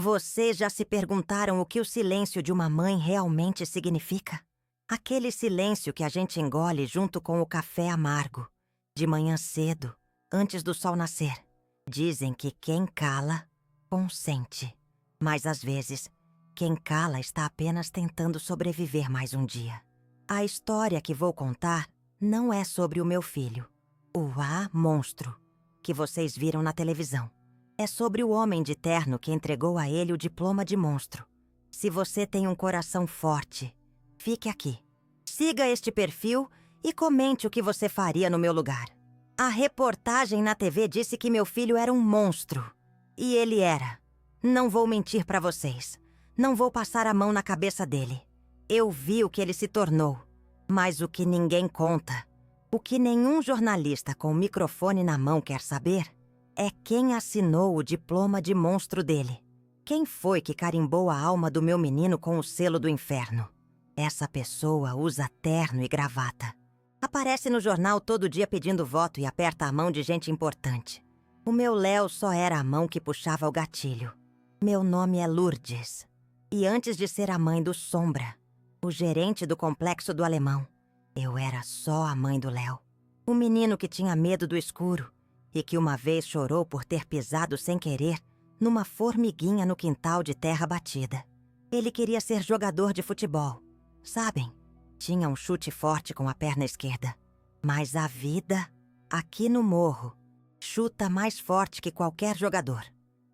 Vocês já se perguntaram o que o silêncio de uma mãe realmente significa? Aquele silêncio que a gente engole junto com o café amargo, de manhã cedo, antes do sol nascer. Dizem que quem cala, consente. Mas às vezes, quem cala está apenas tentando sobreviver mais um dia. A história que vou contar não é sobre o meu filho, o monstro, que vocês viram na televisão. É sobre o homem de terno que entregou a ele o diploma de monstro. Se você tem um coração forte, fique aqui. Siga este perfil e comente o que você faria no meu lugar. A reportagem na TV disse que meu filho era um monstro. E ele era. Não vou mentir pra vocês. Não vou passar a mão na cabeça dele. Eu vi o que ele se tornou. Mas o que ninguém conta, o que nenhum jornalista com o microfone na mão quer saber, é quem assinou o diploma de monstro dele. Quem foi que carimbou a alma do meu menino com o selo do inferno? Essa pessoa usa terno e gravata. Aparece no jornal todo dia pedindo voto e aperta a mão de gente importante. O meu Léo só era a mão que puxava o gatilho. Meu nome é Lourdes. E antes de ser a mãe do Sombra, o gerente do complexo do Alemão, eu era só a mãe do Léo. O menino que tinha medo do escuro e que uma vez chorou por ter pisado sem querer numa formiguinha no quintal de terra batida. Ele queria ser jogador de futebol. Sabem, tinha um chute forte com a perna esquerda. Mas a vida, aqui no morro, chuta mais forte que qualquer jogador.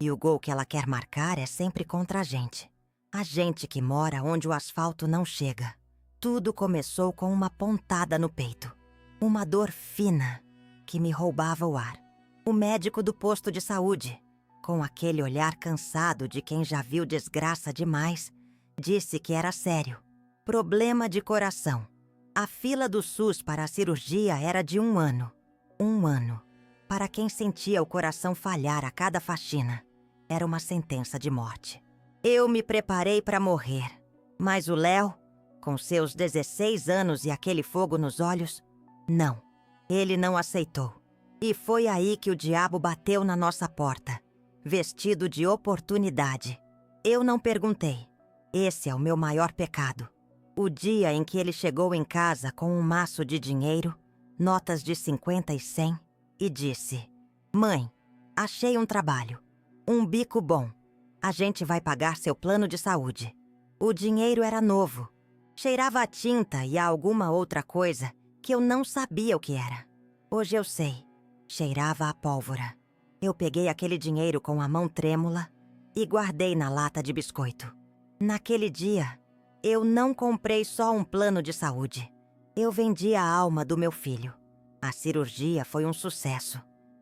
E o gol que ela quer marcar é sempre contra a gente. A gente que mora onde o asfalto não chega. Tudo começou com uma pontada no peito. Uma dor fina que me roubava o ar. O médico do posto de saúde, com aquele olhar cansado de quem já viu desgraça demais, disse que era sério. Problema de coração. A fila do SUS para a cirurgia era de 1 ano. 1 ano. Para quem sentia o coração falhar a cada faxina, era uma sentença de morte. Eu me preparei para morrer, mas o Léo, com seus 16 anos e aquele fogo nos olhos, não. Ele não aceitou. E foi aí que o diabo bateu na nossa porta, vestido de oportunidade. Eu não perguntei. Esse é o meu maior pecado. O dia em que ele chegou em casa com um maço de dinheiro, notas de 50 e 100, e disse: "Mãe, achei um trabalho. Um bico bom. A gente vai pagar seu plano de saúde." O dinheiro era novo. Cheirava a tinta e a alguma outra coisa que eu não sabia o que era. Hoje eu sei. Cheirava a pólvora. Eu peguei aquele dinheiro com a mão trêmula e guardei na lata de biscoito. Naquele dia, eu não comprei só um plano de saúde. Eu vendi a alma do meu filho. A cirurgia foi um sucesso.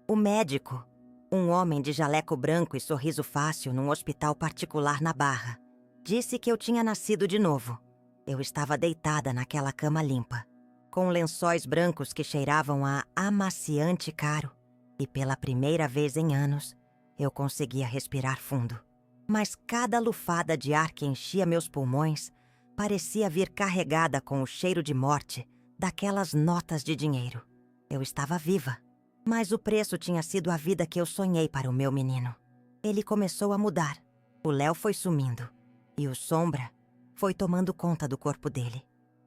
O médico, um homem de jaleco branco e sorriso fácil num hospital particular na Barra, disse que eu tinha nascido de novo. Eu estava deitada naquela cama limpa, com lençóis brancos que cheiravam a amaciante caro, e pela primeira vez em anos, eu conseguia respirar fundo. Mas cada lufada de ar que enchia meus pulmões parecia vir carregada com o cheiro de morte daquelas notas de dinheiro. Eu estava viva, mas o preço tinha sido a vida que eu sonhei para o meu menino. Ele começou a mudar. O Léo foi sumindo, e o Sombra foi tomando conta do corpo dele.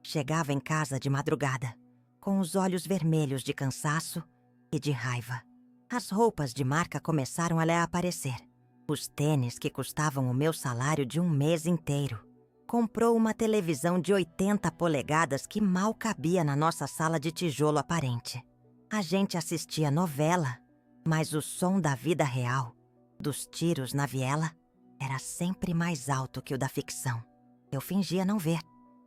Chegava em casa de madrugada, com os olhos vermelhos de cansaço e de raiva. As roupas de marca começaram a lhe aparecer. Os tênis que custavam o meu salário de um mês inteiro. Comprou uma televisão de 80 polegadas que mal cabia na nossa sala de tijolo aparente. A gente assistia novela, mas o som da vida real, dos tiros na viela, era sempre mais alto que o da ficção. Eu fingia não ver.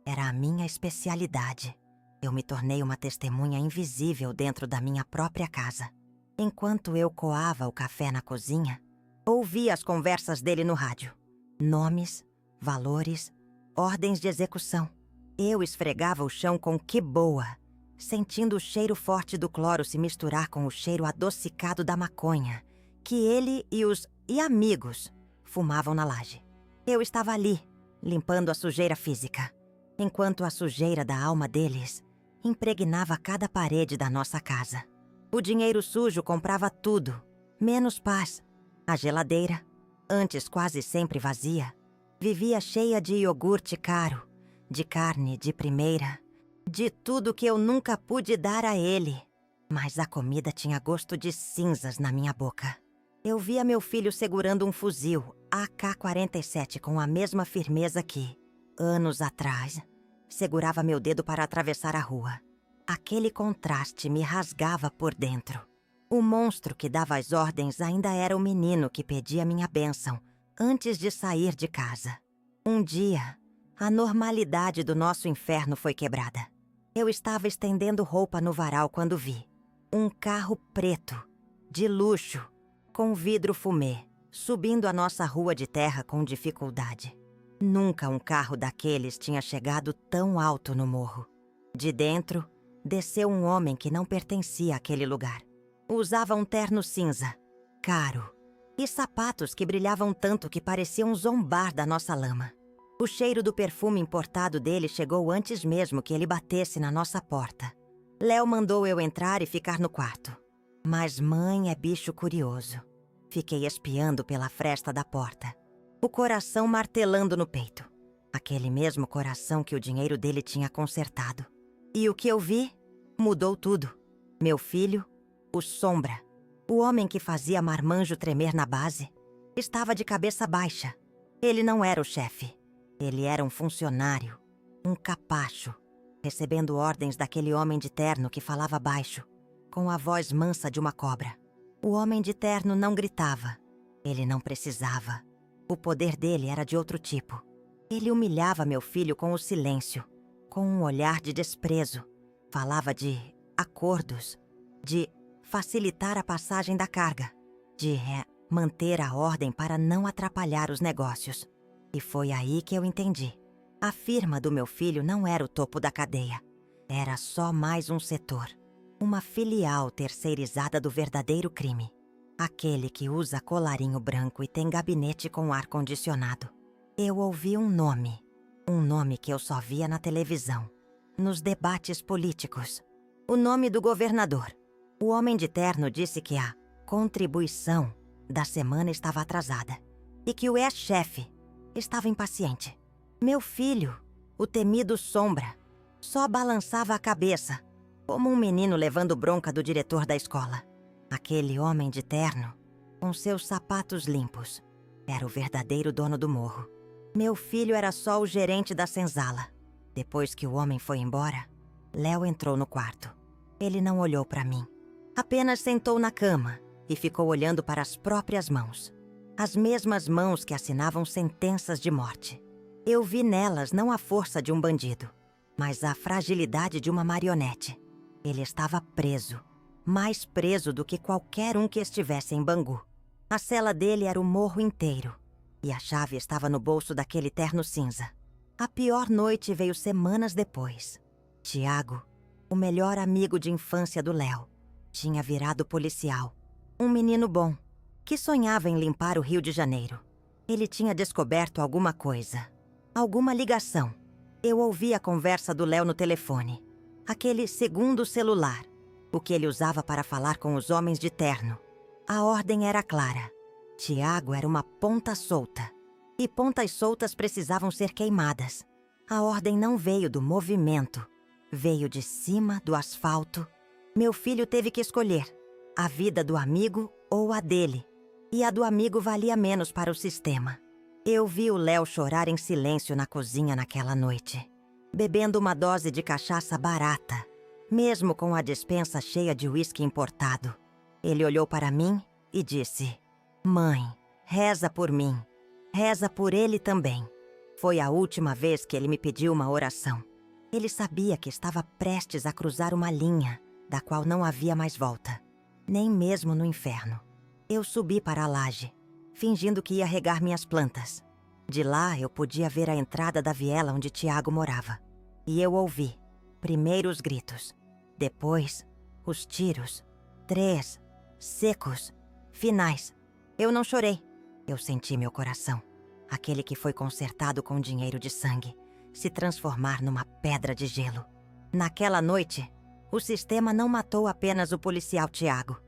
Era a minha especialidade. Eu me tornei uma testemunha invisível dentro da minha própria casa. Enquanto eu coava o café na cozinha, ouvia as conversas dele no rádio. Nomes, valores, ordens de execução. Eu esfregava o chão com que boa, sentindo o cheiro forte do cloro se misturar com o cheiro adocicado da maconha, que ele e os amigos fumavam na laje. Eu estava ali, limpando a sujeira física, enquanto a sujeira da alma deles impregnava cada parede da nossa casa. O dinheiro sujo comprava tudo, menos paz, a geladeira, antes quase sempre vazia, vivia cheia de iogurte caro, de carne de primeira, de tudo que eu nunca pude dar a ele. Mas a comida tinha gosto de cinzas na minha boca. Eu via meu filho segurando um fuzil AK-47 com a mesma firmeza que, anos atrás, segurava meu dedo para atravessar a rua. Aquele contraste me rasgava por dentro. O monstro que dava as ordens ainda era o menino que pedia minha bênção antes de sair de casa. Um dia, a normalidade do nosso inferno foi quebrada. Eu estava estendendo roupa no varal quando vi um carro preto, de luxo, com vidro fumê, subindo a nossa rua de terra com dificuldade. Nunca um carro daqueles tinha chegado tão alto no morro. De dentro, desceu um homem que não pertencia àquele lugar. Usava um terno cinza, caro, e sapatos que brilhavam tanto que pareciam zombar da nossa lama. O cheiro do perfume importado dele chegou antes mesmo que ele batesse na nossa porta. Léo mandou eu entrar e ficar no quarto. Mas mãe é bicho curioso. Fiquei espiando pela fresta da porta, o coração martelando no peito. Aquele mesmo coração que o dinheiro dele tinha consertado. E o que eu vi mudou tudo. Meu filho, o Sombra, o homem que fazia marmanjo tremer na base, estava de cabeça baixa. Ele não era o chefe. Ele era um funcionário, um capacho, recebendo ordens daquele homem de terno que falava baixo, com a voz mansa de uma cobra. O homem de terno não gritava. Ele não precisava. O poder dele era de outro tipo. Ele humilhava meu filho com o silêncio, com um olhar de desprezo. Falava de acordos, de facilitar a passagem da carga, de manter a ordem para não atrapalhar os negócios. E foi aí que eu entendi. A firma do meu filho não era o topo da cadeia. Era só mais um setor. Uma filial terceirizada do verdadeiro crime. Aquele que usa colarinho branco e tem gabinete com ar-condicionado. Eu ouvi um nome que eu só via na televisão, nos debates políticos. O nome do governador. O homem de terno disse que a contribuição da semana estava atrasada e que o ex-chefe estava impaciente. Meu filho, o temido Sombra, só balançava a cabeça, como um menino levando bronca do diretor da escola. Aquele homem de terno, com seus sapatos limpos, era o verdadeiro dono do morro. Meu filho era só o gerente da senzala. Depois que o homem foi embora, Léo entrou no quarto. Ele não olhou para mim. Apenas sentou na cama e ficou olhando para as próprias mãos. As mesmas mãos que assinavam sentenças de morte. Eu vi nelas não a força de um bandido, mas a fragilidade de uma marionete. Ele estava preso, mais preso do que qualquer um que estivesse em Bangu. A cela dele era o morro inteiro, e a chave estava no bolso daquele terno cinza. A pior noite veio semanas depois. Tiago, o melhor amigo de infância do Léo, tinha virado policial. Um menino bom, que sonhava em limpar o Rio de Janeiro. Ele tinha descoberto alguma coisa, alguma ligação. Eu ouvi a conversa do Léo no telefone. Aquele segundo celular, o que ele usava para falar com os homens de terno. A ordem era clara. Tiago era uma ponta solta. E pontas soltas precisavam ser queimadas. A ordem não veio do movimento. Veio de cima do asfalto. Meu filho teve que escolher a vida do amigo ou a dele. E a do amigo valia menos para o sistema. Eu vi o Léo chorar em silêncio na cozinha naquela noite, bebendo uma dose de cachaça barata, mesmo com a despensa cheia de uísque importado. Ele olhou para mim e disse: "Mãe, reza por mim. Reza por ele também." Foi a última vez que ele me pediu uma oração. Ele sabia que estava prestes a cruzar uma linha da qual não havia mais volta, nem mesmo no inferno. Eu subi para a laje, fingindo que ia regar minhas plantas. De lá eu podia ver a entrada da viela onde Tiago morava. E eu ouvi, primeiro os gritos, depois os tiros, 3, secos, finais. Eu não chorei. Eu senti meu coração, aquele que foi consertado com dinheiro de sangue, se transformar numa pedra de gelo. Naquela noite, o sistema não matou apenas o policial Tiago,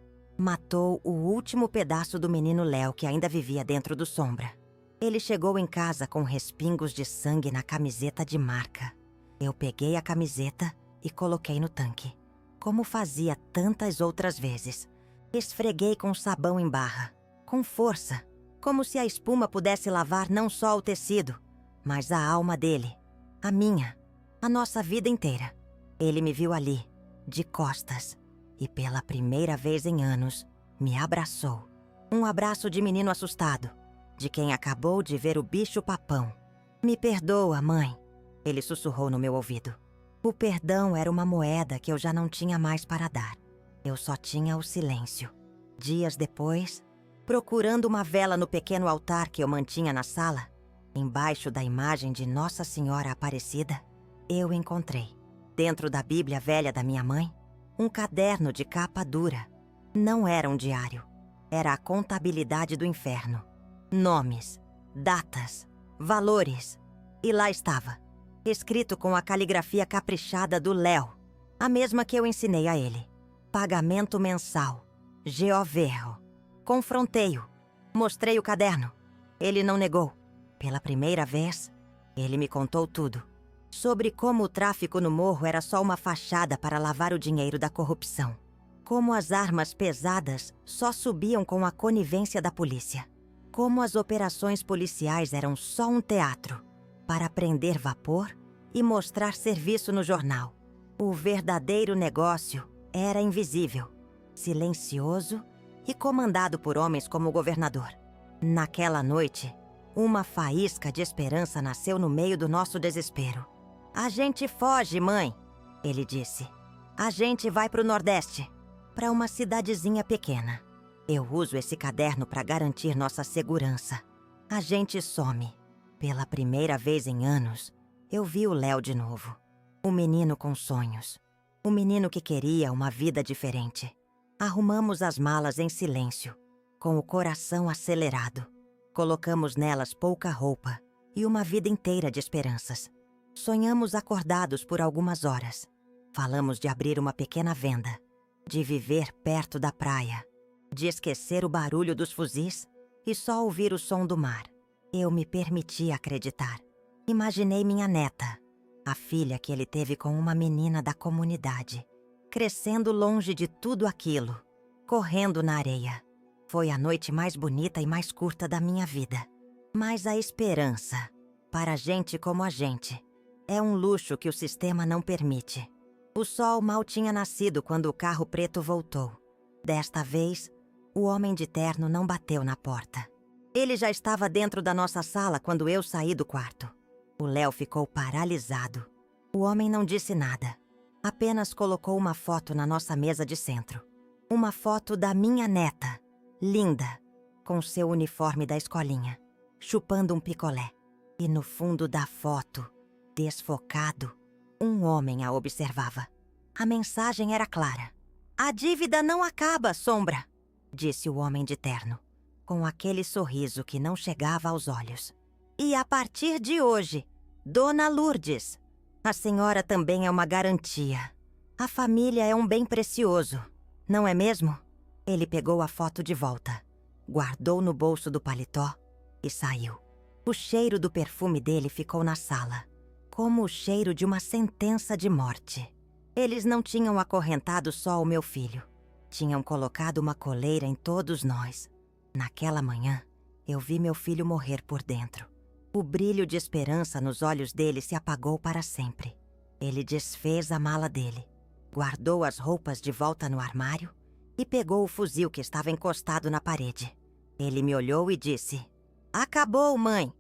Matou o último pedaço do menino Léo que ainda vivia dentro do Sombra. Ele chegou em casa com respingos de sangue na camiseta de marca. Eu peguei a camiseta e coloquei no tanque, como fazia tantas outras vezes. Esfreguei com sabão em barra, com força, como se a espuma pudesse lavar não só o tecido, mas a alma dele, a minha, a nossa vida inteira. Ele me viu ali, de costas, e pela primeira vez em anos, me abraçou. Um abraço de menino assustado, de quem acabou de ver o bicho-papão. "Me perdoa, mãe", ele sussurrou no meu ouvido. O perdão era uma moeda que eu já não tinha mais para dar. Eu só tinha o silêncio. Dias depois, procurando uma vela no pequeno altar que eu mantinha na sala, embaixo da imagem de Nossa Senhora Aparecida, eu encontrei, dentro da Bíblia velha da minha mãe, um caderno de capa dura. Não era um diário. Era a contabilidade do inferno. Nomes, datas, valores. E lá estava, escrito com a caligrafia caprichada do Léo, a mesma que eu ensinei a ele. Pagamento mensal. Geoverro. Confrontei-o. Mostrei o caderno. Ele não negou. Pela primeira vez, ele me contou tudo. Sobre como o tráfico no morro era só uma fachada para lavar o dinheiro da corrupção. Como as armas pesadas só subiam com a conivência da polícia. Como as operações policiais eram só um teatro para prender vapor e mostrar serviço no jornal. O verdadeiro negócio era invisível, silencioso e comandado por homens como o governador. Naquela noite, uma faísca de esperança nasceu no meio do nosso desespero. "A gente foge, mãe", ele disse. "A gente vai para o Nordeste, para uma cidadezinha pequena. Eu uso esse caderno para garantir nossa segurança. A gente some." Pela primeira vez em anos, eu vi o Léo de novo. O menino com sonhos. O menino que queria uma vida diferente. Arrumamos as malas em silêncio, com o coração acelerado. Colocamos nelas pouca roupa e uma vida inteira de esperanças. Sonhamos acordados por algumas horas. Falamos de abrir uma pequena venda, de viver perto da praia, de esquecer o barulho dos fuzis e só ouvir o som do mar. Eu me permiti acreditar. Imaginei minha neta, a filha que ele teve com uma menina da comunidade, crescendo longe de tudo aquilo, correndo na areia. Foi a noite mais bonita e mais curta da minha vida. Mas a esperança, para gente como a gente, é um luxo que o sistema não permite. O sol mal tinha nascido quando o carro preto voltou. Desta vez, o homem de terno não bateu na porta. Ele já estava dentro da nossa sala quando eu saí do quarto. O Léo ficou paralisado. O homem não disse nada. Apenas colocou uma foto na nossa mesa de centro. Uma foto da minha neta, linda, com seu uniforme da escolinha, chupando um picolé. E no fundo da foto, desfocado, um homem a observava. A mensagem era clara. "A dívida não acaba, Sombra", disse o homem de terno, com aquele sorriso que não chegava aos olhos. "E a partir de hoje, Dona Lourdes, a senhora também é uma garantia. A família é um bem precioso, não é mesmo?" Ele pegou a foto de volta, guardou no bolso do paletó e saiu. O cheiro do perfume dele ficou na sala, como o cheiro de uma sentença de morte. Eles não tinham acorrentado só o meu filho. Tinham colocado uma coleira em todos nós. Naquela manhã, eu vi meu filho morrer por dentro. O brilho de esperança nos olhos dele se apagou para sempre. Ele desfez a mala dele, guardou as roupas de volta no armário e pegou o fuzil que estava encostado na parede. Ele me olhou e disse: "Acabou, mãe.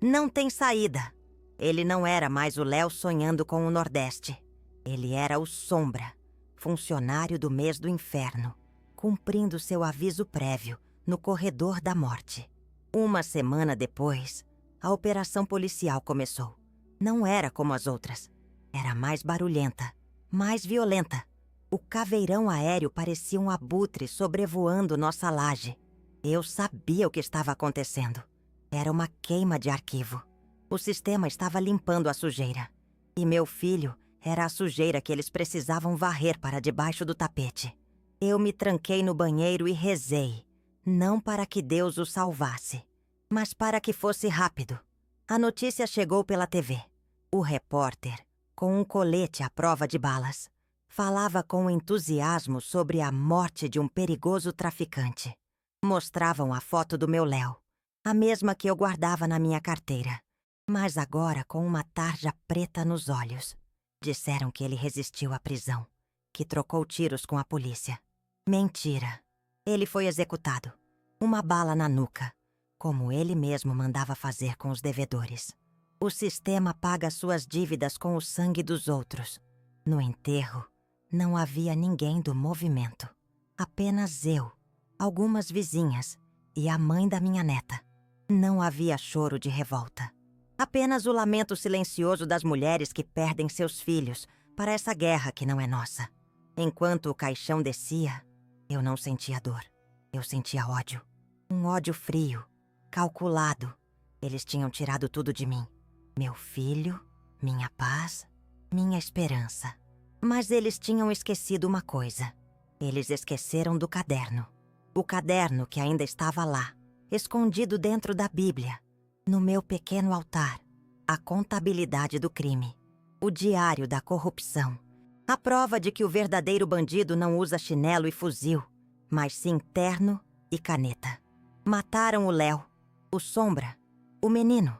Não tem saída." Ele não era mais o Léo sonhando com o Nordeste. Ele era o Sombra, funcionário do mês do inferno, cumprindo seu aviso prévio no corredor da morte. Uma semana depois, a operação policial começou. Não era como as outras. Era mais barulhenta, mais violenta. O caveirão aéreo parecia um abutre sobrevoando nossa laje. Eu sabia o que estava acontecendo. Era uma queima de arquivo. O sistema estava limpando a sujeira. E meu filho era a sujeira que eles precisavam varrer para debaixo do tapete. Eu me tranquei no banheiro e rezei, não para que Deus o salvasse, mas para que fosse rápido. A notícia chegou pela TV. O repórter, com um colete à prova de balas, falava com entusiasmo sobre a morte de um perigoso traficante. Mostravam a foto do meu Léo, a mesma que eu guardava na minha carteira, mas agora com uma tarja preta nos olhos. Disseram que ele resistiu à prisão, que trocou tiros com a polícia. Mentira. Ele foi executado. Uma bala na nuca, como ele mesmo mandava fazer com os devedores. O sistema paga suas dívidas com o sangue dos outros. No enterro, não havia ninguém do movimento. Apenas eu, algumas vizinhas e a mãe da minha neta. Não havia choro de revolta. Apenas o lamento silencioso das mulheres que perdem seus filhos para essa guerra que não é nossa. Enquanto o caixão descia, eu não sentia dor. Eu sentia ódio. Um ódio frio, calculado. Eles tinham tirado tudo de mim. Meu filho, minha paz, minha esperança. Mas eles tinham esquecido uma coisa. Eles esqueceram do caderno. O caderno que ainda estava lá, escondido dentro da Bíblia, no meu pequeno altar. A contabilidade do crime. O diário da corrupção. A prova de que o verdadeiro bandido não usa chinelo e fuzil, mas sim terno e caneta. Mataram o Léo, o Sombra, o menino.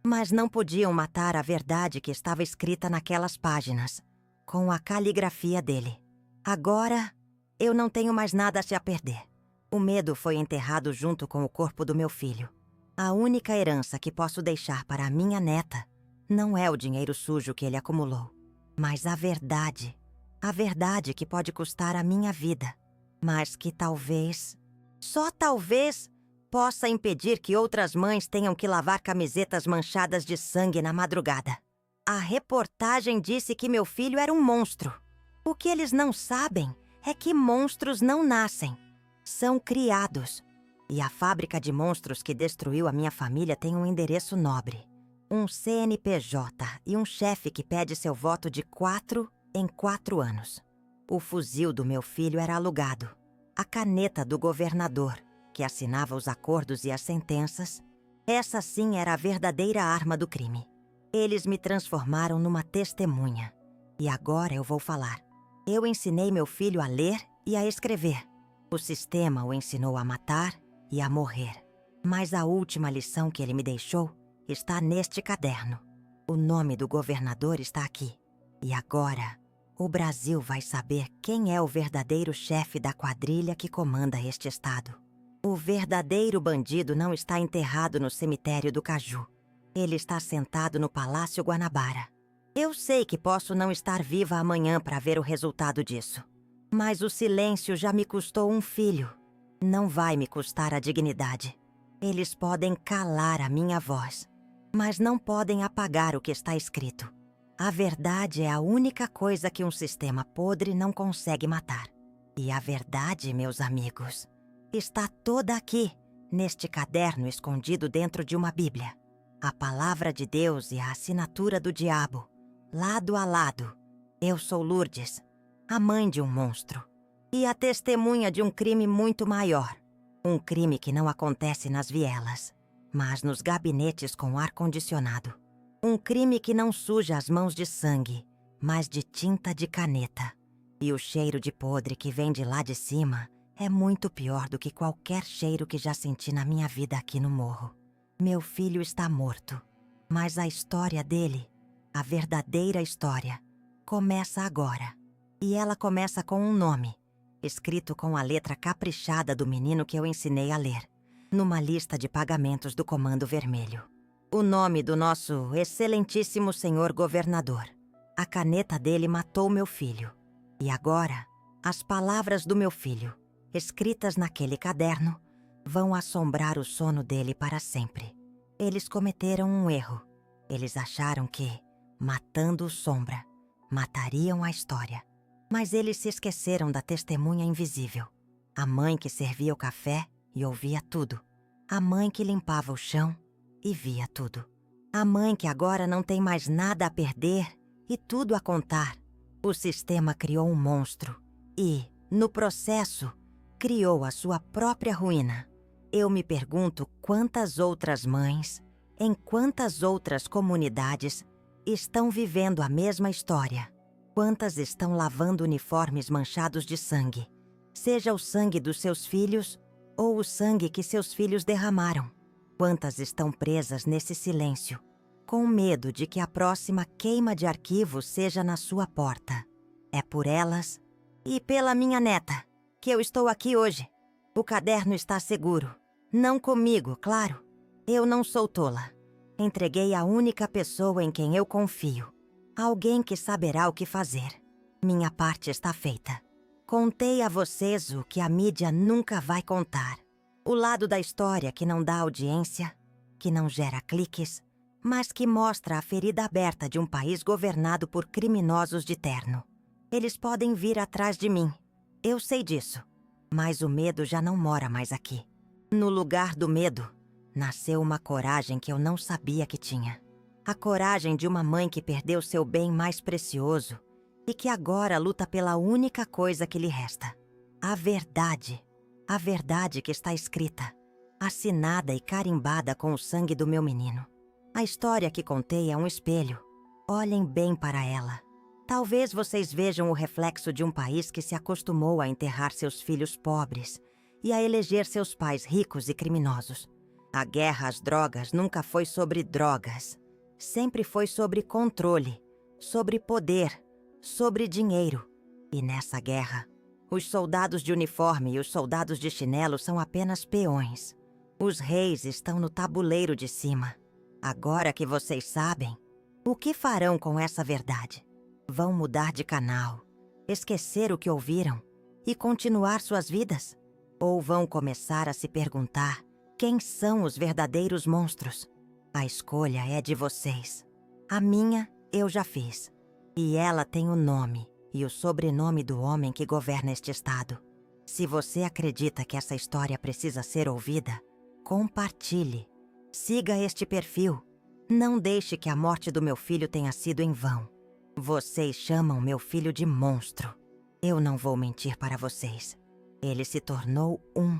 Mas não podiam matar a verdade que estava escrita naquelas páginas, com a caligrafia dele. Agora, eu não tenho mais nada a se perder. O medo foi enterrado junto com o corpo do meu filho. A única herança que posso deixar para a minha neta não é o dinheiro sujo que ele acumulou, mas a verdade. A verdade que pode custar a minha vida, mas que talvez, só talvez, possa impedir que outras mães tenham que lavar camisetas manchadas de sangue na madrugada. A reportagem disse que meu filho era um monstro. O que eles não sabem é que monstros não nascem, são criados. E a fábrica de monstros que destruiu a minha família tem um endereço nobre. Um CNPJ e um chefe que pede seu voto de 4 em 4 anos. O fuzil do meu filho era alugado. A caneta do governador, que assinava os acordos e as sentenças, essa sim era a verdadeira arma do crime. Eles me transformaram numa testemunha. E agora eu vou falar. Eu ensinei meu filho a ler e a escrever. O sistema o ensinou a matar e a morrer. Mas a última lição que ele me deixou está neste caderno. O nome do governador está aqui. E agora, o Brasil vai saber quem é o verdadeiro chefe da quadrilha que comanda este estado. O verdadeiro bandido não está enterrado no cemitério do Caju. Ele está sentado no Palácio Guanabara. Eu sei que posso não estar viva amanhã para ver o resultado disso. Mas o silêncio já me custou um filho. Não vai me custar a dignidade. Eles podem calar a minha voz, mas não podem apagar o que está escrito. A verdade é a única coisa que um sistema podre não consegue matar. E a verdade, meus amigos, está toda aqui, neste caderno escondido dentro de uma Bíblia. A palavra de Deus e a assinatura do diabo, lado a lado. Eu sou Lourdes, a mãe de um monstro, e a testemunha de um crime muito maior. Um crime que não acontece nas vielas, mas nos gabinetes com ar-condicionado. Um crime que não suja as mãos de sangue, mas de tinta de caneta. E o cheiro de podre que vem de lá de cima é muito pior do que qualquer cheiro que já senti na minha vida aqui no morro. Meu filho está morto, mas a história dele, a verdadeira história, começa agora. E ela começa com um nome, escrito com a letra caprichada do menino que eu ensinei a ler, numa lista de pagamentos do Comando Vermelho. O nome do nosso excelentíssimo senhor governador. A caneta dele matou meu filho. E agora, as palavras do meu filho, escritas naquele caderno, vão assombrar o sono dele para sempre. Eles cometeram um erro. Eles acharam que, matando o Sombra, matariam a história. Mas eles se esqueceram da testemunha invisível. A mãe que servia o café e ouvia tudo. A mãe que limpava o chão e via tudo. A mãe que agora não tem mais nada a perder e tudo a contar. O sistema criou um monstro e, No processo, criou a sua própria ruína. Eu me pergunto quantas outras mães, em quantas outras comunidades, estão vivendo a mesma história. Quantas estão lavando uniformes manchados de sangue, seja o sangue dos seus filhos ou o sangue que seus filhos derramaram. Quantas estão presas nesse silêncio, com medo de que a próxima queima de arquivo seja na sua porta. É por elas e pela minha neta que eu estou aqui hoje. O caderno está seguro. Não comigo, claro. Eu não sou tola. Entreguei a única pessoa em quem eu confio. Alguém que saberá o que fazer. Minha parte está feita. Contei a vocês o que a mídia nunca vai contar. O lado da história que não dá audiência, que não gera cliques, mas que mostra a ferida aberta de um país governado por criminosos de terno. Eles podem vir atrás de mim. Eu sei disso. Mas o medo já não mora mais aqui. No lugar do medo, nasceu uma coragem que eu não sabia que tinha. A coragem de uma mãe que perdeu seu bem mais precioso e que agora luta pela única coisa que lhe resta. A verdade. A verdade que está escrita, assinada e carimbada com o sangue do meu menino. A história que contei é um espelho. Olhem bem para ela. Talvez vocês vejam o reflexo de um país que se acostumou a enterrar seus filhos pobres e a eleger seus pais ricos e criminosos. A guerra às drogas nunca foi sobre drogas. Sempre foi sobre controle, sobre poder, sobre dinheiro. E nessa guerra, os soldados de uniforme e os soldados de chinelo são apenas peões. Os reis estão no tabuleiro de cima. Agora que vocês sabem, o que farão com essa verdade? Vão mudar de canal, esquecer o que ouviram e continuar suas vidas? Ou vão começar a se perguntar quem são os verdadeiros monstros? A escolha é de vocês. A minha eu já fiz. E ela tem o nome e o sobrenome do homem que governa este estado. Se você acredita que essa história precisa ser ouvida, compartilhe. Siga este perfil. Não deixe que a morte do meu filho tenha sido em vão. Vocês chamam meu filho de monstro. Eu não vou mentir para vocês. Ele se tornou um.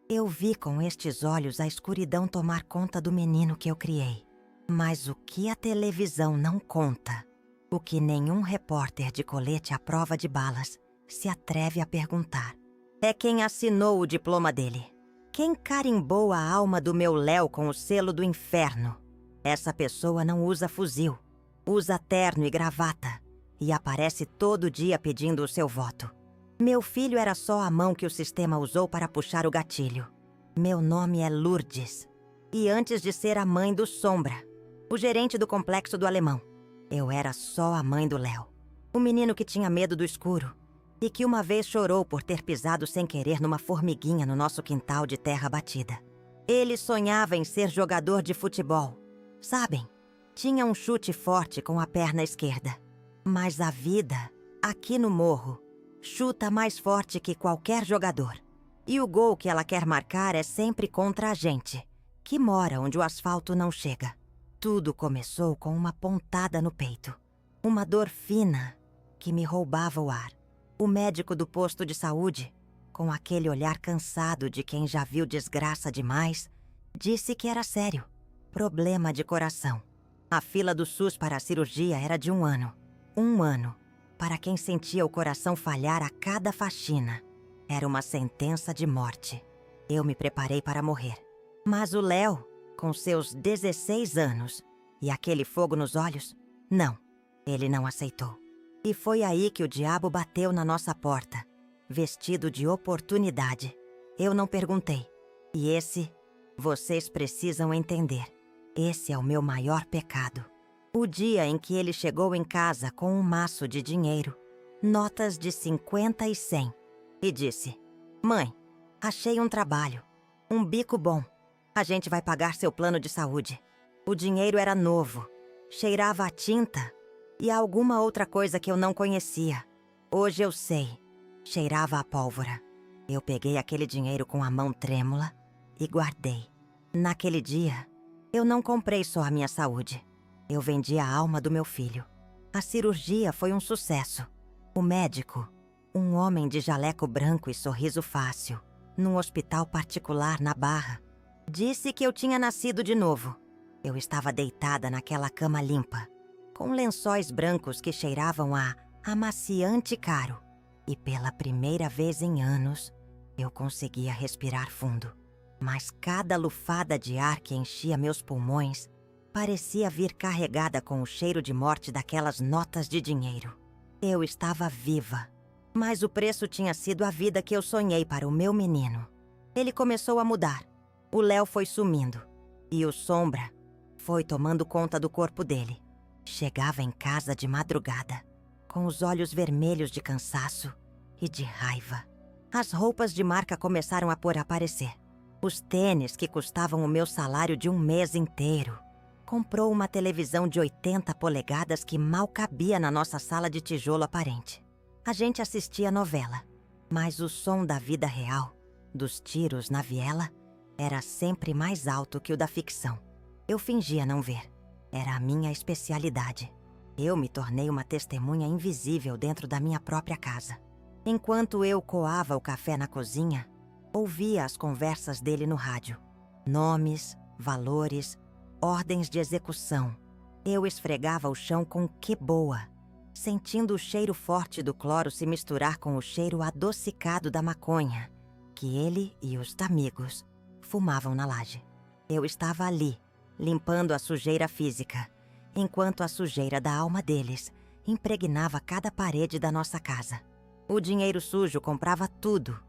Eu vi com estes olhos a escuridão tomar conta do menino que eu criei. Mas o que a televisão não conta, o que nenhum repórter de colete à prova de balas se atreve a perguntar, é quem assinou o diploma dele. Quem carimbou a alma do meu Léo com o selo do inferno? Essa pessoa não usa fuzil, usa terno e gravata e aparece todo dia pedindo o seu voto. Meu filho era só a mão que o sistema usou para puxar o gatilho. Meu nome é Lourdes. E antes de ser a mãe do Sombra, o gerente do complexo do Alemão, eu era só a mãe do Léo. O menino que tinha medo do escuro e que uma vez chorou por ter pisado sem querer numa formiguinha no nosso quintal de terra batida. Ele sonhava em ser jogador de futebol. Sabem, tinha um chute forte com a perna esquerda. Mas a vida, aqui no morro, chuta mais forte que qualquer jogador. E o gol que ela quer marcar é sempre contra a gente, que mora onde o asfalto não chega. Tudo começou com uma pontada no peito. Uma dor fina que me roubava o ar. O médico do posto de saúde, com aquele olhar cansado de quem já viu desgraça demais, disse que era sério. Problema de coração. A fila do SUS para a cirurgia era de 1 ano. 1 ano. Para quem sentia o coração falhar a cada faxina. Era uma sentença de morte. Eu me preparei para morrer. Mas o Léo, com seus 16 anos e aquele fogo nos olhos, não. Ele não aceitou. E foi aí que o diabo bateu na nossa porta, vestido de oportunidade. Eu não perguntei. E esse, vocês precisam entender. Esse é o meu maior pecado. O dia em que ele chegou em casa com um maço de dinheiro, notas de 50 e 100, e disse: "Mãe, achei um trabalho, um bico bom. A gente vai pagar seu plano de saúde." O dinheiro era novo, cheirava a tinta e a alguma outra coisa que eu não conhecia. Hoje eu sei, cheirava a pólvora. Eu peguei aquele dinheiro com a mão trêmula e guardei. Naquele dia, eu não comprei só a minha saúde. Eu vendi a alma do meu filho. A cirurgia foi um sucesso. O médico, Um homem de jaleco branco e sorriso fácil, num hospital particular na Barra. Disse que eu tinha nascido de novo. Eu estava deitada naquela cama limpa, com lençóis brancos que cheiravam a amaciante caro. E pela primeira vez em anos, eu conseguia respirar fundo. Mas cada lufada de ar que enchia meus pulmões parecia vir carregada com o cheiro de morte daquelas notas de dinheiro. Eu estava viva, mas o preço tinha sido a vida que eu sonhei para o meu menino. Ele começou a mudar. O Léo foi sumindo e o Sombra foi tomando conta do corpo dele. Chegava em casa de madrugada, com os olhos vermelhos de cansaço e de raiva. As roupas de marca começaram a aparecer. Os tênis que custavam o meu salário de um mês inteiro. Comprou uma televisão de 80 polegadas que mal cabia na nossa sala de tijolo aparente. A gente assistia novela, mas o som da vida real, dos tiros na viela, era sempre mais alto que o da ficção. Eu fingia não ver. Era a minha especialidade. Eu me tornei uma testemunha invisível dentro da minha própria casa. Enquanto eu coava o café na cozinha, ouvia as conversas dele no rádio. Nomes, valores, ordens de execução. Eu esfregava o chão com que boa, sentindo o cheiro forte do cloro se misturar com o cheiro adocicado da maconha, que ele e os amigos fumavam na laje. Eu estava ali, limpando a sujeira física, enquanto a sujeira da alma deles impregnava cada parede da nossa casa. O dinheiro sujo comprava tudo,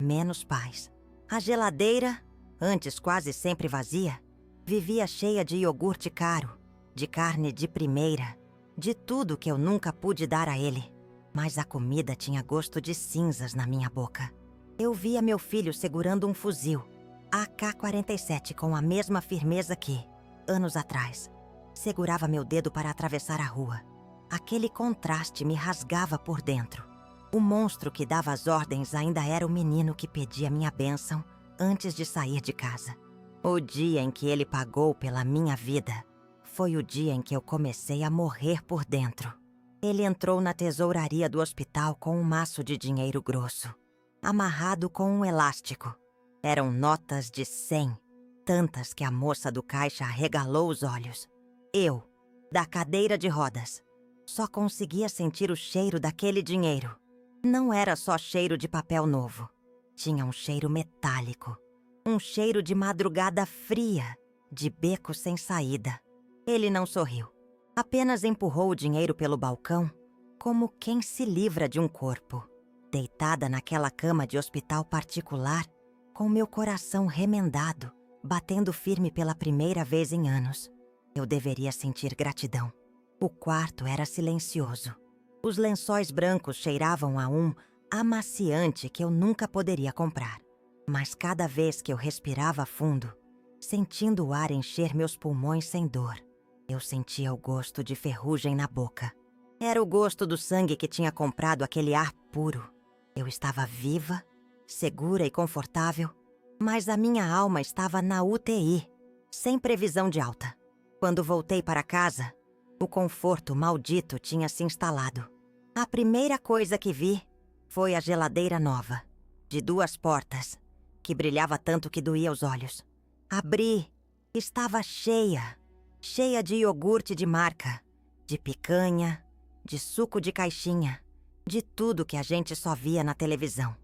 menos paz. A geladeira, antes quase sempre vazia, vivia cheia de iogurte caro, de carne de primeira, de tudo que eu nunca pude dar a ele. Mas a comida tinha gosto de cinzas na minha boca. Eu via meu filho segurando um fuzil, AK-47, com a mesma firmeza que, anos atrás, segurava meu dedo para atravessar a rua. Aquele contraste me rasgava por dentro. O monstro que dava as ordens ainda era o menino que pedia minha bênção antes de sair de casa. O dia em que ele pagou pela minha vida foi o dia em que eu comecei a morrer por dentro. Ele entrou na tesouraria do hospital com um maço de dinheiro grosso, amarrado com um elástico. Eram notas de 100, tantas que a moça do caixa arregalou os olhos. Eu, da cadeira de rodas, só conseguia sentir o cheiro daquele dinheiro. Não era só cheiro de papel novo. Tinha um cheiro metálico. Um cheiro de madrugada fria, de beco sem saída. Ele não sorriu. Apenas empurrou o dinheiro pelo balcão, como quem se livra de um corpo. Deitada naquela cama de hospital particular, com meu coração remendado, batendo firme pela primeira vez em anos, eu deveria sentir gratidão. O quarto era silencioso. Os lençóis brancos cheiravam a um amaciante que eu nunca poderia comprar. Mas cada vez que eu respirava fundo, sentindo o ar encher meus pulmões sem dor, eu sentia o gosto de ferrugem na boca. Era o gosto do sangue que tinha comprado aquele ar puro. Eu estava viva, segura e confortável, mas a minha alma estava na UTI, sem previsão de alta. Quando voltei para casa, o conforto maldito tinha se instalado. A primeira coisa que vi foi a geladeira nova, de 2 portas, que brilhava tanto que doía os olhos. Abri, estava cheia de iogurte de marca, de picanha, de suco de caixinha, de tudo que a gente só via na televisão.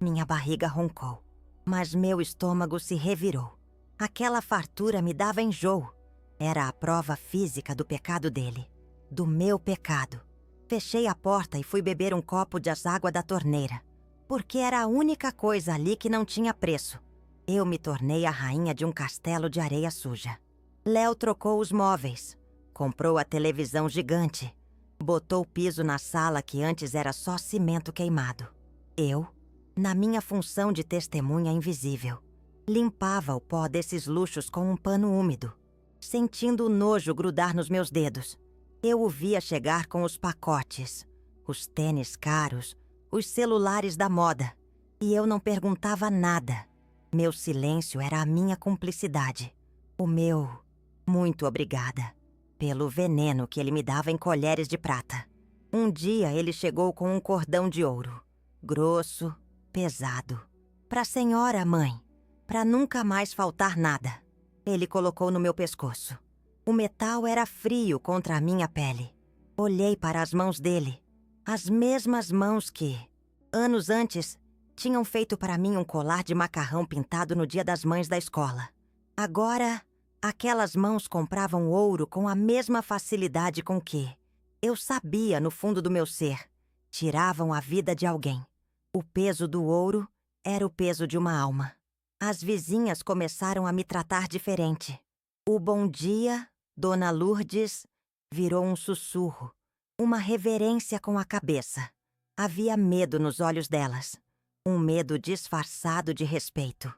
Minha barriga roncou, mas meu estômago se revirou. Aquela fartura me dava enjoo. Era a prova física do pecado dele, do meu pecado. Fechei a porta e fui beber um copo de água da torneira, porque era a única coisa ali que não tinha preço. Eu me tornei a rainha de um castelo de areia suja. Léo trocou os móveis, comprou a televisão gigante, botou o piso na sala que antes era só cimento queimado. Eu, na minha função de testemunha invisível, limpava o pó desses luxos com um pano úmido, sentindo o nojo grudar nos meus dedos. Eu o via chegar com os pacotes, os tênis caros, os celulares da moda, e eu não perguntava nada. Meu silêncio era a minha cumplicidade. O meu muito obrigada pelo veneno que ele me dava em colheres de prata. Um dia ele chegou com um cordão de ouro. grosso, pesado. Pra senhora, mãe, pra nunca mais faltar nada. Ele colocou no meu pescoço. O metal era frio contra a minha pele. Olhei para as mãos dele. As mesmas mãos que, anos antes, tinham feito para mim um colar de macarrão pintado no Dia das Mães da escola. Agora, aquelas mãos compravam ouro com a mesma facilidade com que, eu sabia no fundo do meu ser, tiravam a vida de alguém. O peso do ouro era o peso de uma alma. As vizinhas começaram a me tratar diferente. O bom dia, Dona Lourdes, virou um sussurro, uma reverência com a cabeça. Havia medo nos olhos delas, um medo disfarçado de respeito.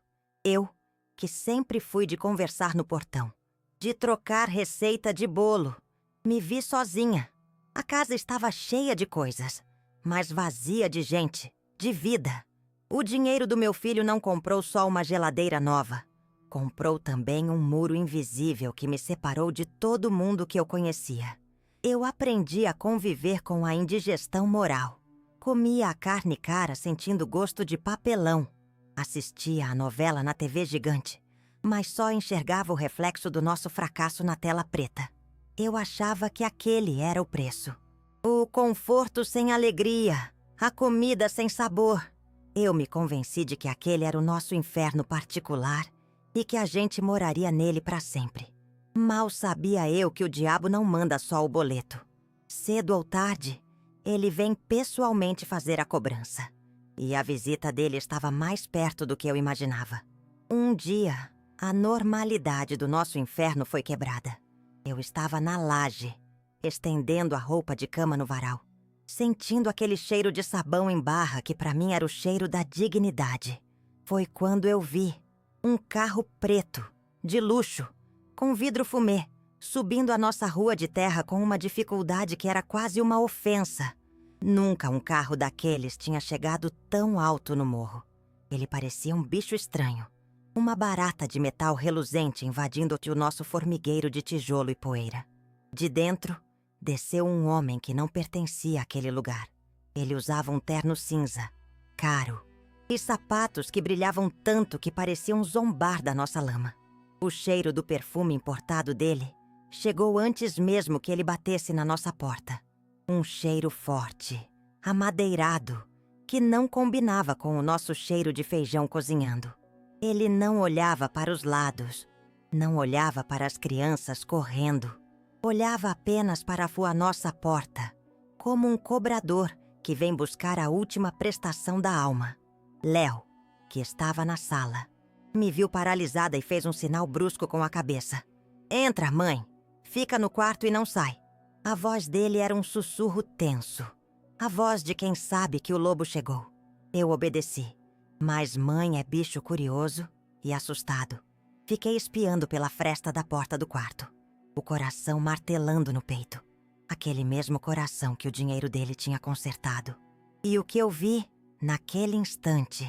Eu, que sempre fui de conversar no portão, de trocar receita de bolo, me vi sozinha. A casa estava cheia de coisas, mas vazia de gente, de vida. O dinheiro do meu filho não comprou só uma geladeira nova. Comprou também um muro invisível que me separou de todo mundo que eu conhecia. Eu aprendi a conviver com a indigestão moral. Comia a carne cara sentindo gosto de papelão. Assistia a novela na TV gigante, mas só enxergava o reflexo do nosso fracasso na tela preta. Eu achava que aquele era o preço. O conforto sem alegria, a comida sem sabor. Eu me convenci de que aquele era o nosso inferno particular e que a gente moraria nele para sempre. Mal sabia eu que o diabo não manda só o boleto. Cedo ou tarde, ele vem pessoalmente fazer a cobrança. E a visita dele estava mais perto do que eu imaginava. Um dia, a normalidade do nosso inferno foi quebrada. Eu estava na laje, estendendo a roupa de cama no varal, sentindo aquele cheiro de sabão em barra que para mim era o cheiro da dignidade. Foi quando eu vi um carro preto, de luxo, com vidro fumê, subindo a nossa rua de terra com uma dificuldade que era quase uma ofensa. Nunca um carro daqueles tinha chegado tão alto no morro. Ele parecia um bicho estranho, uma barata de metal reluzente invadindo o nosso formigueiro de tijolo e poeira. De dentro, desceu um homem que não pertencia àquele lugar. Ele usava um terno cinza, caro, e sapatos que brilhavam tanto que pareciam zombar da nossa lama. O cheiro do perfume importado dele chegou antes mesmo que ele batesse na nossa porta. Um cheiro forte, amadeirado, que não combinava com o nosso cheiro de feijão cozinhando. Ele não olhava para os lados, não olhava para as crianças correndo. Olhava apenas para a nossa porta, como um cobrador que vem buscar a última prestação da alma. Léo, que estava na sala, me viu paralisada e fez um sinal brusco com a cabeça. "Entra, mãe. Fica no quarto e não sai." A voz dele era um sussurro tenso. A voz de quem sabe que o lobo chegou. Eu obedeci. Mas mãe é bicho curioso e assustado. Fiquei espiando pela fresta da porta do quarto, o coração martelando no peito. Aquele mesmo coração que o dinheiro dele tinha consertado. E o que eu vi, naquele instante,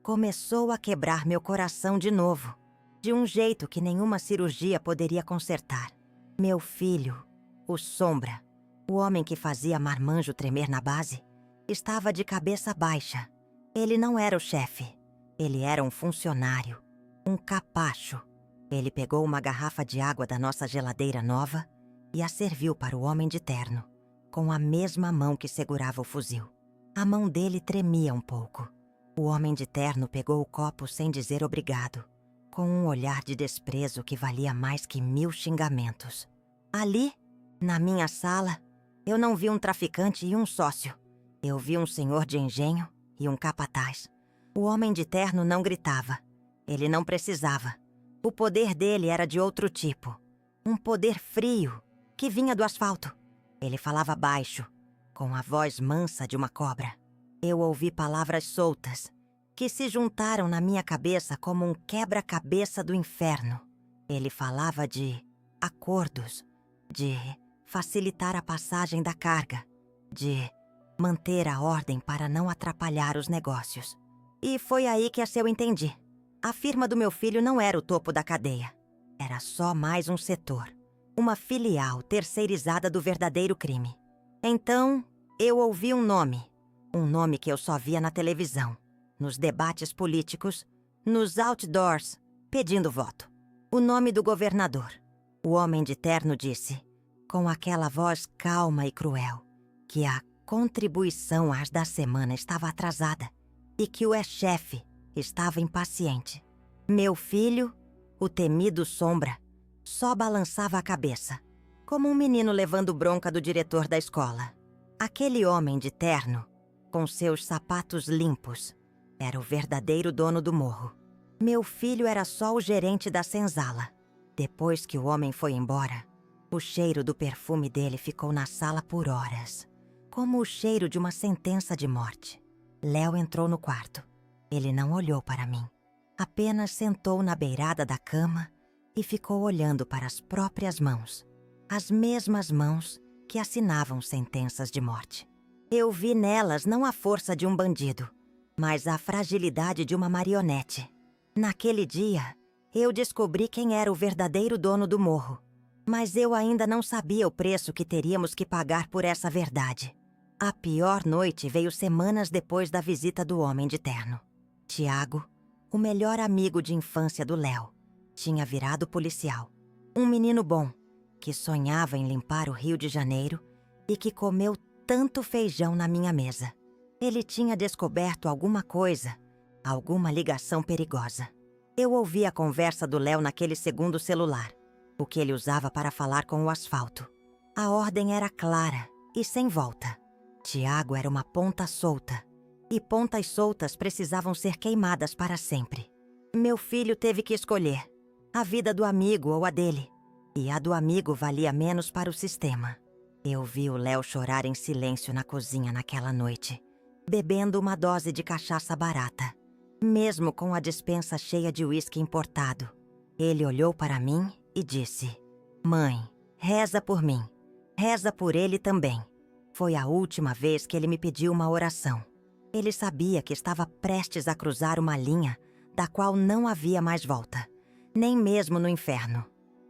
começou a quebrar meu coração de novo, de um jeito que nenhuma cirurgia poderia consertar. Meu filho, o Sombra, o homem que fazia marmanjo tremer na base, estava de cabeça baixa. Ele não era o chefe. Ele era um funcionário, um capacho. Ele pegou uma garrafa de água da nossa geladeira nova e a serviu para o homem de terno, com a mesma mão que segurava o fuzil. A mão dele tremia um pouco. O homem de terno pegou o copo sem dizer obrigado, com um olhar de desprezo que valia mais que 1000 xingamentos. Ali, na minha sala, eu não vi um traficante e um sócio. Eu vi um senhor de engenho e um capataz. O homem de terno não gritava. Ele não precisava. O poder dele era de outro tipo. Um poder frio, que vinha do asfalto. Ele falava baixo, com a voz mansa de uma cobra. Eu ouvi palavras soltas, que se juntaram na minha cabeça como um quebra-cabeça do inferno. Ele falava de acordos, de facilitar a passagem da carga, de manter a ordem para não atrapalhar os negócios. E foi aí que eu entendi. A firma do meu filho não era o topo da cadeia. Era só mais um setor, uma filial terceirizada do verdadeiro crime. Então, eu ouvi um nome, Um nome que eu só via na televisão, nos debates políticos, nos outdoors, pedindo voto. O nome do governador. O homem de terno disse, com aquela voz calma e cruel, que a contribuição às da semana estava atrasada e que o ex-chefe estava impaciente. Meu filho, o temido Sombra, só balançava a cabeça, como um menino levando bronca do diretor da escola. Aquele homem de terno, com seus sapatos limpos, era o verdadeiro dono do morro. Meu filho era só o gerente da senzala. Depois que o homem foi embora, o cheiro do perfume dele ficou na sala por horas, como o cheiro de uma sentença de morte. Léo entrou no quarto. Ele não olhou para mim. Apenas sentou na beirada da cama e ficou olhando para as próprias mãos. As mesmas mãos que assinavam sentenças de morte. Eu vi nelas não a força de um bandido, mas a fragilidade de uma marionete. Naquele dia, eu descobri quem era o verdadeiro dono do morro. Mas eu ainda não sabia o preço que teríamos que pagar por essa verdade. A pior noite veio semanas depois da visita do homem de terno. Tiago, o melhor amigo de infância do Léo, tinha virado policial. Um menino bom, que sonhava em limpar o Rio de Janeiro e que comeu tanto feijão na minha mesa. Ele tinha descoberto alguma coisa, alguma ligação perigosa. Eu ouvi a conversa do Léo naquele segundo celular, o que ele usava para falar com o asfalto. A ordem era clara e sem volta. Tiago era uma ponta solta, e pontas soltas precisavam ser queimadas para sempre. Meu filho teve que escolher a vida do amigo ou a dele, e a do amigo valia menos para o sistema. Eu vi o Léo chorar em silêncio na cozinha naquela noite, bebendo uma dose de cachaça barata, mesmo com a despensa cheia de uísque importado. Ele olhou para mim e disse, "Mãe, reza por mim, reza por ele também." Foi a última vez que ele me pediu uma oração. Ele sabia que estava prestes a cruzar uma linha da qual não havia mais volta, nem mesmo no inferno.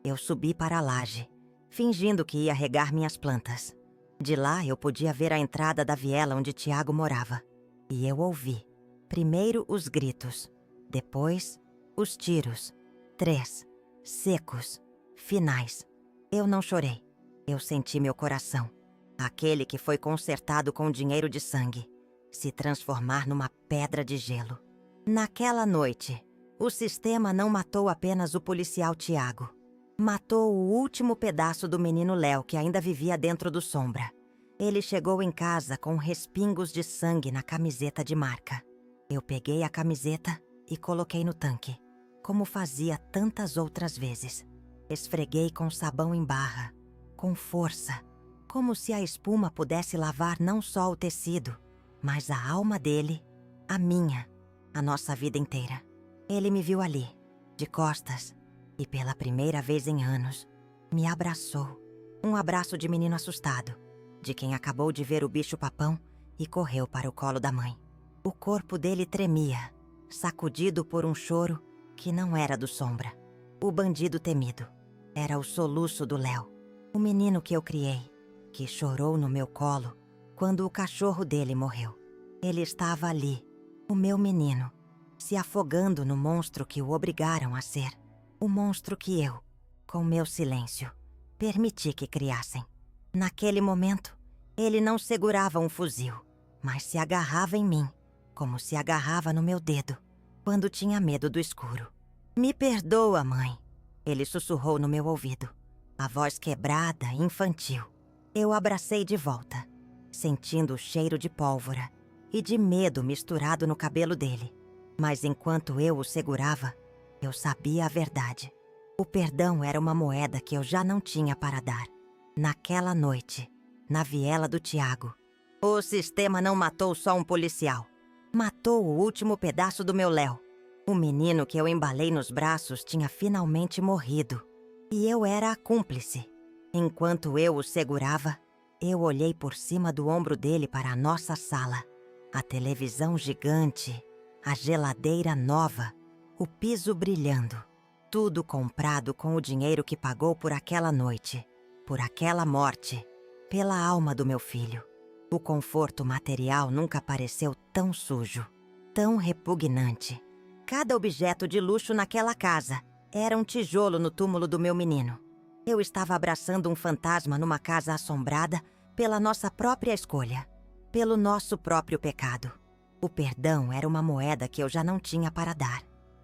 Eu subi para a laje, fingindo que ia regar minhas plantas. De lá eu podia ver a entrada da viela onde Tiago morava. E eu ouvi, primeiro os gritos, depois os tiros. 3, secos, finais. Eu não chorei. Eu senti meu coração, aquele que foi consertado com dinheiro de sangue, se transformar numa pedra de gelo. Naquela noite, o sistema não matou apenas o policial Tiago. Matou o último pedaço do menino Léo que ainda vivia dentro do Sombra. Ele chegou em casa com respingos de sangue na camiseta de marca. Eu peguei a camiseta e coloquei no tanque, como fazia tantas outras vezes. Esfreguei com sabão em barra, com força, como se a espuma pudesse lavar não só o tecido, mas a alma dele, a minha, a nossa vida inteira. Ele me viu ali, de costas, e pela primeira vez em anos, me abraçou. Um abraço de menino assustado, de quem acabou de ver o bicho-papão e correu para o colo da mãe. O corpo dele tremia, sacudido por um choro que não era do Sombra. O bandido temido. Era o soluço do Léo, o menino que eu criei, que chorou no meu colo quando o cachorro dele morreu. Ele estava ali, o meu menino, se afogando no monstro que o obrigaram a ser. O monstro que eu, com meu silêncio, permiti que criassem. Naquele momento, ele não segurava um fuzil, mas se agarrava em mim, como se agarrava no meu dedo, quando tinha medo do escuro. "Me perdoa, mãe", ele sussurrou no meu ouvido, a voz quebrada e infantil. Eu abracei de volta, sentindo o cheiro de pólvora e de medo misturado no cabelo dele. Mas enquanto eu o segurava, eu sabia a verdade. O perdão era uma moeda que eu já não tinha para dar. Naquela noite, na viela do Tiago, o sistema não matou só um policial. Matou o último pedaço do meu Léo. O menino que eu embalei nos braços tinha finalmente morrido. E eu era a cúmplice. Enquanto eu o segurava, eu olhei por cima do ombro dele para a nossa sala. A televisão gigante, a geladeira nova, o piso brilhando. Tudo comprado com o dinheiro que pagou por aquela noite, por aquela morte, pela alma do meu filho. O conforto material nunca pareceu tão sujo, tão repugnante. Cada objeto de luxo naquela casa era um tijolo no túmulo do meu menino. Eu estava abraçando um fantasma numa casa assombrada pela nossa própria escolha, pelo nosso próprio pecado. O perdão era uma moeda que eu já não tinha para dar.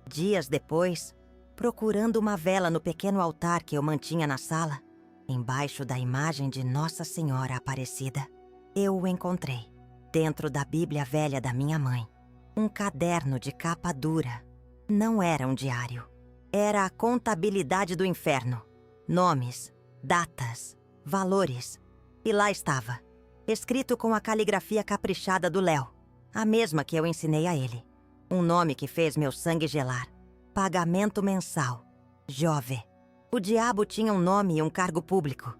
Dias depois, procurando uma vela no pequeno altar que eu mantinha na sala, embaixo da imagem de Nossa Senhora Aparecida, eu o encontrei, dentro da Bíblia velha da minha mãe. Um caderno de capa dura. Não era um diário. Era a contabilidade do inferno. Nomes, datas, valores. E lá estava, escrito com a caligrafia caprichada do Léo, a mesma que eu ensinei a ele. Um nome que fez meu sangue gelar. Pagamento mensal. Jove. O diabo tinha um nome e um cargo público.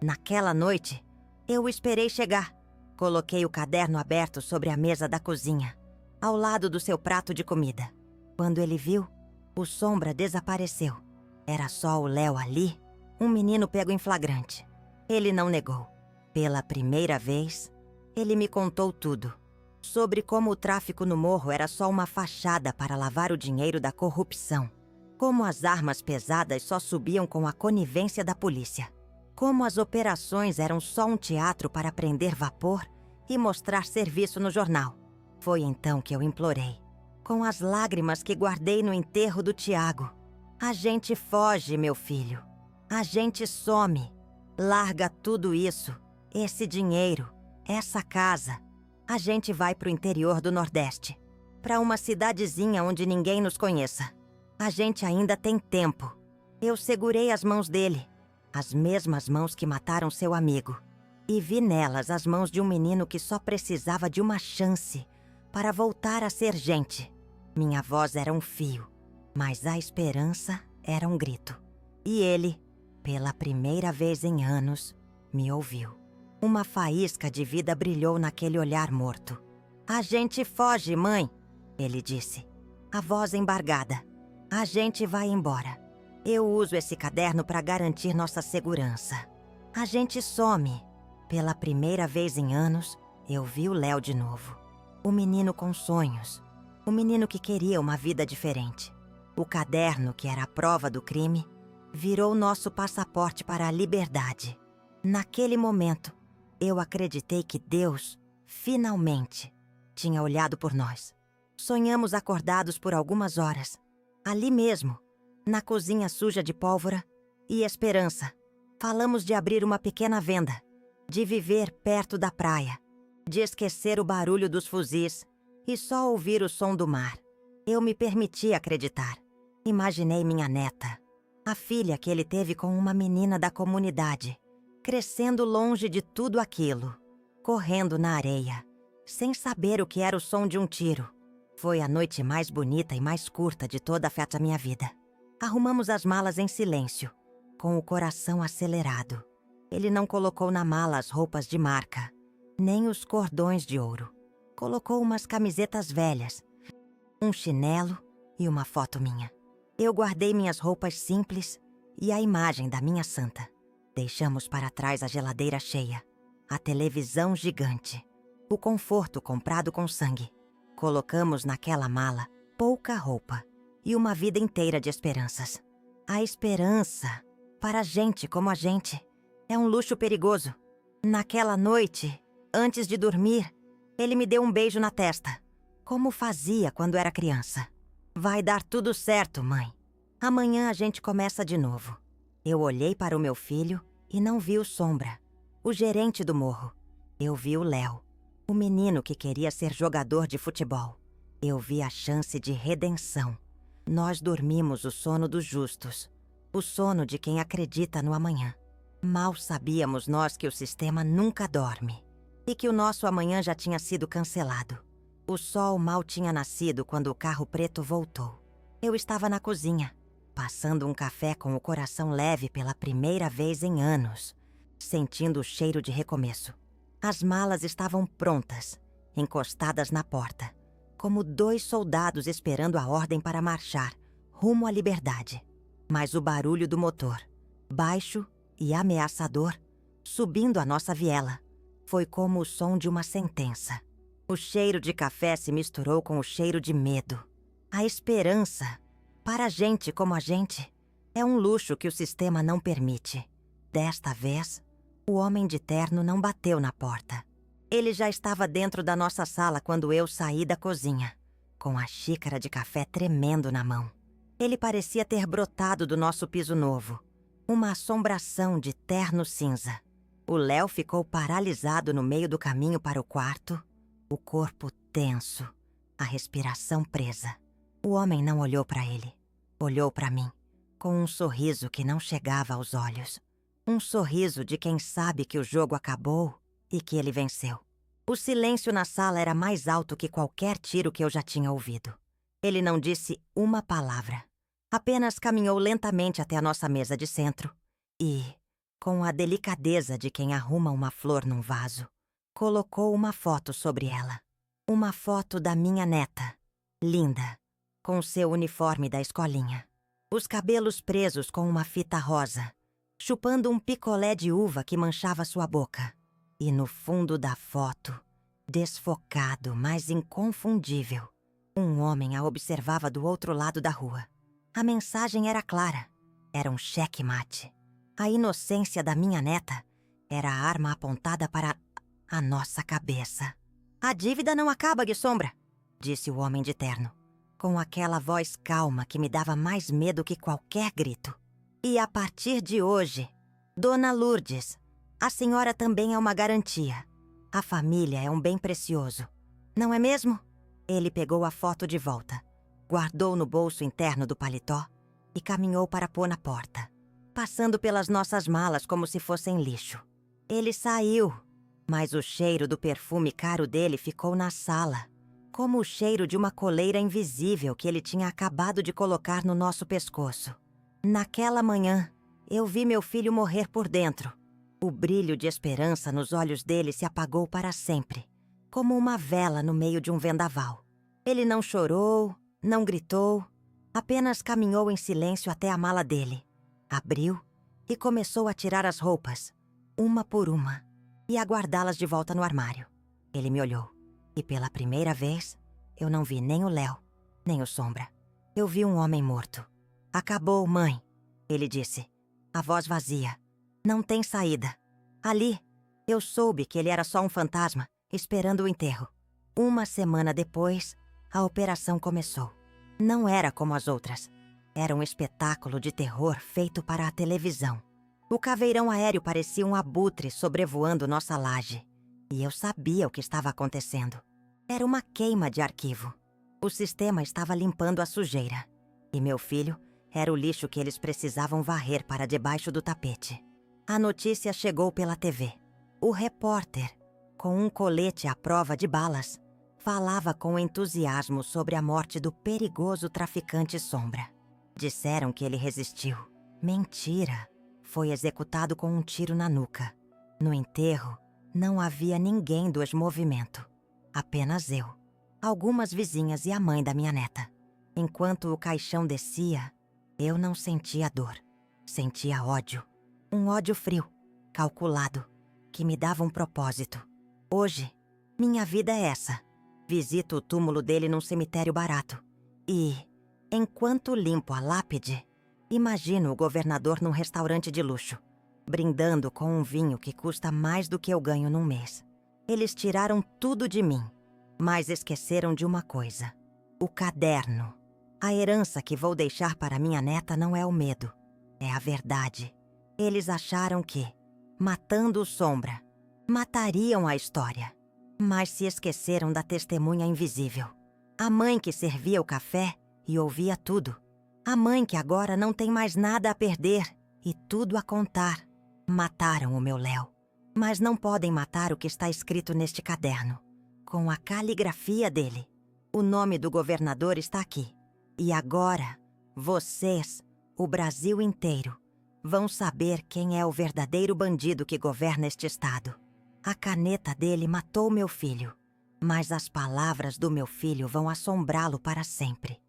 Naquela noite, eu o esperei chegar. Coloquei o caderno aberto sobre a mesa da cozinha, ao lado do seu prato de comida. Quando ele viu, o sombra desapareceu. Era só o Léo ali, um menino pego em flagrante. Ele não negou. Pela primeira vez, ele me contou tudo. Sobre como o tráfico no morro era só uma fachada para lavar o dinheiro da corrupção. Como as armas pesadas só subiam com a conivência da polícia. Como as operações eram só um teatro para prender vapor e mostrar serviço no jornal. Foi então que eu implorei, com as lágrimas que guardei no enterro do Tiago. A gente foge, meu filho. A gente some. Larga tudo isso, esse dinheiro, essa casa. A gente vai pro interior do Nordeste, para uma cidadezinha onde ninguém nos conheça. A gente ainda tem tempo. Eu segurei as mãos dele, as mesmas mãos que mataram seu amigo, e vi nelas as mãos de um menino que só precisava de uma chance para voltar a ser gente. Minha voz era um fio, mas a esperança era um grito. E ele, pela primeira vez em anos, me ouviu. Uma faísca de vida brilhou naquele olhar morto. A gente foge, mãe, ele disse, a voz embargada. A gente vai embora. Eu uso esse caderno para garantir nossa segurança. A gente some. Pela primeira vez em anos, eu vi o Léo de novo. O menino com sonhos. O menino que queria uma vida diferente. O caderno, que era a prova do crime, virou nosso passaporte para a liberdade. Naquele momento, eu acreditei que Deus, finalmente, tinha olhado por nós. Sonhamos acordados por algumas horas. Ali mesmo, na cozinha suja de pólvora e esperança. Falamos de abrir uma pequena venda, de viver perto da praia, de esquecer o barulho dos fuzis e só ouvir o som do mar. Eu me permiti acreditar. Imaginei minha neta, a filha que ele teve com uma menina da comunidade, crescendo longe de tudo aquilo, correndo na areia, sem saber o que era o som de um tiro. Foi a noite mais bonita e mais curta de toda a festa minha vida. Arrumamos as malas em silêncio, com o coração acelerado. Ele não colocou na mala as roupas de marca, nem os cordões de ouro. Colocou umas camisetas velhas, um chinelo e uma foto minha. Eu guardei minhas roupas simples e a imagem da minha santa. Deixamos para trás a geladeira cheia, a televisão gigante, o conforto comprado com sangue. Colocamos naquela mala pouca roupa e uma vida inteira de esperanças. A esperança, para gente como a gente, é um luxo perigoso. Naquela noite, antes de dormir, ele me deu um beijo na testa, como fazia quando era criança. Vai dar tudo certo, mãe. Amanhã a gente começa de novo. Eu olhei para o meu filho e não vi o Sombra, o gerente do morro. Eu vi o Léo, o menino que queria ser jogador de futebol. Eu vi a chance de redenção. Nós dormimos o sono dos justos, o sono de quem acredita no amanhã. Mal sabíamos nós que o sistema nunca dorme e que o nosso amanhã já tinha sido cancelado. O sol mal tinha nascido quando o carro preto voltou. Eu estava na cozinha, passando um café com o coração leve pela primeira vez em anos, sentindo o cheiro de recomeço. As malas estavam prontas, encostadas na porta, como 2 soldados esperando a ordem para marchar, rumo à liberdade. Mas o barulho do motor, baixo e ameaçador, subindo a nossa viela, Foi como o som de uma sentença. O cheiro de café se misturou com o cheiro de medo. A esperança, para gente como a gente, é um luxo que o sistema não permite. Desta vez, o homem de terno não bateu na porta. Ele já estava dentro da nossa sala quando eu saí da cozinha, com a xícara de café tremendo na mão. Ele parecia ter brotado do nosso piso novo, uma assombração de terno cinza. O Léo ficou paralisado no meio do caminho para o quarto, o corpo tenso, a respiração presa. O homem não olhou para ele, olhou para mim, com um sorriso que não chegava aos olhos. Um sorriso de quem sabe que o jogo acabou e que ele venceu. O silêncio na sala era mais alto que qualquer tiro que eu já tinha ouvido. Ele não disse uma palavra. Apenas caminhou lentamente até a nossa mesa de centro e, com a delicadeza de quem arruma uma flor num vaso, colocou uma foto sobre ela. Uma foto da minha neta, linda, com seu uniforme da escolinha. Os cabelos presos com uma fita rosa, chupando um picolé de uva que manchava sua boca. E no fundo da foto, desfocado, mas inconfundível, um homem a observava do outro lado da rua. A mensagem era clara. Era um checkmate. A inocência da minha neta era a arma apontada para a nossa cabeça. "A dívida não acaba, Guissombra", disse o homem de terno, com aquela voz calma que me dava mais medo que qualquer grito. "E a partir de hoje, Dona Lourdes, a senhora também é uma garantia. A família é um bem precioso. Não é mesmo?" Ele pegou a foto de volta, guardou no bolso interno do paletó e caminhou para pôr na porta, passando pelas nossas malas como se fossem lixo. Ele saiu, mas o cheiro do perfume caro dele ficou na sala, como o cheiro de uma coleira invisível que ele tinha acabado de colocar no nosso pescoço. Naquela manhã, eu vi meu filho morrer por dentro. O brilho de esperança nos olhos dele se apagou para sempre, como uma vela no meio de um vendaval. Ele não chorou, não gritou, apenas caminhou em silêncio até a mala dele. Abriu e começou a tirar as roupas, uma por uma, e a guardá-las de volta no armário. Ele me olhou, e pela primeira vez, eu não vi nem o Léo, nem o Sombra. Eu vi um homem morto. "Acabou, mãe", ele disse, a voz vazia. "Não tem saída." Ali, eu soube que ele era só um fantasma, esperando o enterro. Uma semana depois, a operação começou. Não era como as outras. Era um espetáculo de terror feito para a televisão. O caveirão aéreo parecia um abutre sobrevoando nossa laje. E eu sabia o que estava acontecendo. Era uma queima de arquivo. O sistema estava limpando a sujeira. E meu filho era o lixo que eles precisavam varrer para debaixo do tapete. A notícia chegou pela TV. O repórter, com um colete à prova de balas, falava com entusiasmo sobre a morte do perigoso traficante Sombra. Disseram que ele resistiu. Mentira! Foi executado com um tiro na nuca. No enterro, não havia ninguém do ex-movimento. Apenas eu, algumas vizinhas e a mãe da minha neta. Enquanto o caixão descia, eu não sentia dor. Sentia ódio. Um ódio frio, calculado, que me dava um propósito. Hoje, minha vida é essa. Visito o túmulo dele num cemitério barato. E, enquanto limpo a lápide, imagino o governador num restaurante de luxo, brindando com um vinho que custa mais do que eu ganho num mês. Eles tiraram tudo de mim, mas esqueceram de uma coisa: o caderno. A herança que vou deixar para minha neta não é o medo, é a verdade. Eles acharam que, matando o Sombra, matariam a história. Mas se esqueceram da testemunha invisível. A mãe que servia o café e ouvia tudo. A mãe que agora não tem mais nada a perder e tudo a contar. Mataram o meu Léo. Mas não podem matar o que está escrito neste caderno, com a caligrafia dele. O nome do governador está aqui. E agora, vocês, o Brasil inteiro, vão saber quem é o verdadeiro bandido que governa este estado. A caneta dele matou meu filho, mas as palavras do meu filho vão assombrá-lo para sempre.